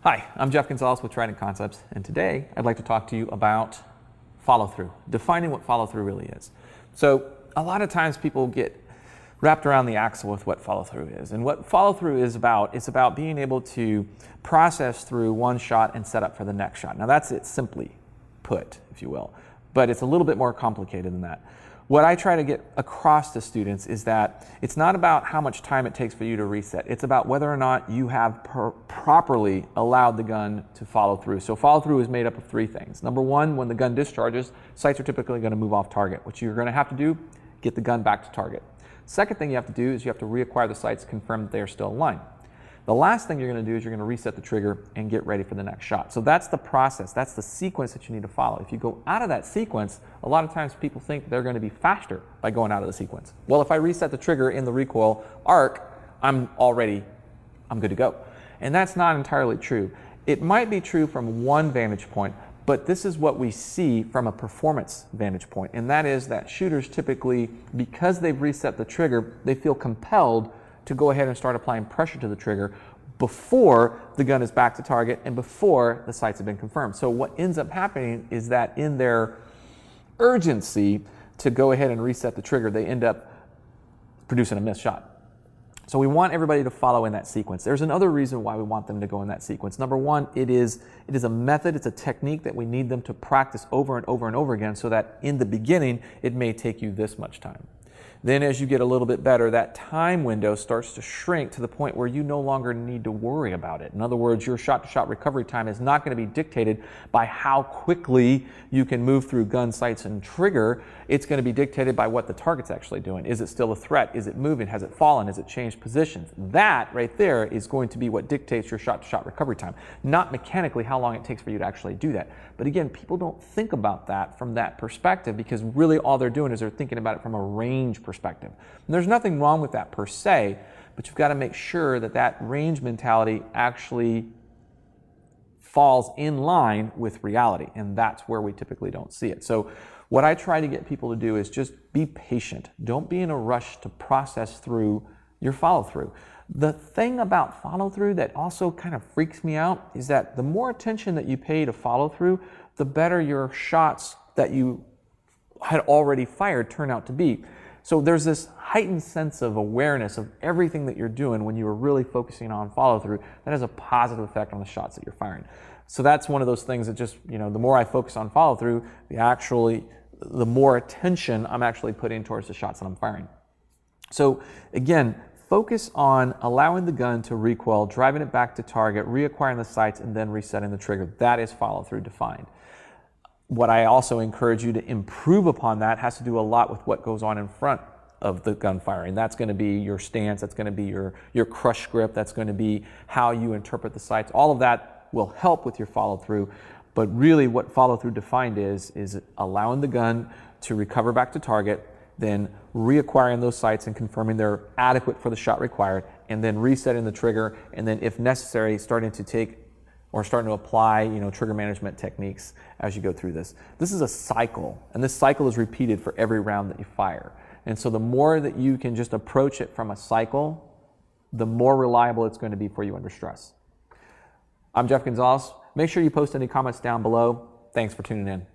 Hi, I'm Jeff Gonzalez with Trident Concepts, and today I'd like to talk to you about follow-through, defining what follow-through really is. So a lot of times people get wrapped around the axle with what follow-through is. And what follow-through is about, it's about being able to process through one shot and set up for the next shot. Now that's it simply put, if you will, but it's a little bit more complicated than that. What I try to get across to students is that it's not about how much time it takes for you to reset. It's about whether or not you have properly allowed the gun to follow through. So follow through is made up of three things. Number one, when the gun discharges, sights are typically going to move off target. What you're going to have to do, get the gun back to target. Second thing you have to do is you have to reacquire the sights, confirm that they are still in line. The last thing you're going to do is you're going to reset the trigger and get ready for the next shot. So that's the process. That's the sequence that you need to follow. If you go out of that sequence, a lot of times people think they're going to be faster by going out of the sequence. Well, if I reset the trigger in the recoil arc, I'm good to go. And that's not entirely true. It might be true from one vantage point, but this is what we see from a performance vantage point. And that is that shooters typically, because they've reset the trigger, they feel compelled to go ahead and start applying pressure to the trigger before the gun is back to target and before the sights have been confirmed. So what ends up happening is that in their urgency to go ahead and reset the trigger, they end up producing a missed shot. So we want everybody to follow in that sequence. There's another reason why we want them to go in that sequence. Number one, it is a method, it's a technique that we need them to practice over and over and over again so that in the beginning, it may take you this much time. Then as you get a little bit better, that time window starts to shrink to the point where you no longer need to worry about it. In other words, your shot-to-shot recovery time is not going to be dictated by how quickly you can move through gun, sights, and trigger. It's going to be dictated by what the target's actually doing. Is it still a threat? Is it moving? Has it fallen? Has it changed positions? That right there is going to be what dictates your shot-to-shot recovery time, not mechanically how long it takes for you to actually do that. But again, people don't think about that from that perspective because really all they're doing is they're thinking about it from a range perspective. And there's nothing wrong with that per se, but you've got to make sure that that range mentality actually falls in line with reality, and that's where we typically don't see it. So what I try to get people to do is just be patient. Don't be in a rush to process through your follow-through. The thing about follow-through that also kind of freaks me out is that the more attention that you pay to follow-through, the better your shots that you had already fired turn out to be. So there's this heightened sense of awareness of everything that you're doing when you are really focusing on follow-through that has a positive effect on the shots that you're firing. So that's one of those things that just, the more I focus on follow-through, the more attention I'm actually putting towards the shots that I'm firing. So again, focus on allowing the gun to recoil, driving it back to target, reacquiring the sights, and then resetting the trigger. That is follow-through defined. What I also encourage you to improve upon that has to do a lot with what goes on in front of the gun firing. That's going to be your stance, that's going to be your crush grip, that's going to be how you interpret the sights. All of that will help with your follow-through, but really what follow-through defined is allowing the gun to recover back to target, then reacquiring those sights and confirming they're adequate for the shot required, and then resetting the trigger, and then if necessary, starting to apply, trigger management techniques as you go through this. This is a cycle, and this cycle is repeated for every round that you fire. And so the more that you can just approach it from a cycle, the more reliable it's going to be for you under stress. I'm Jeff Gonzalez. Make sure you post any comments down below. Thanks for tuning in.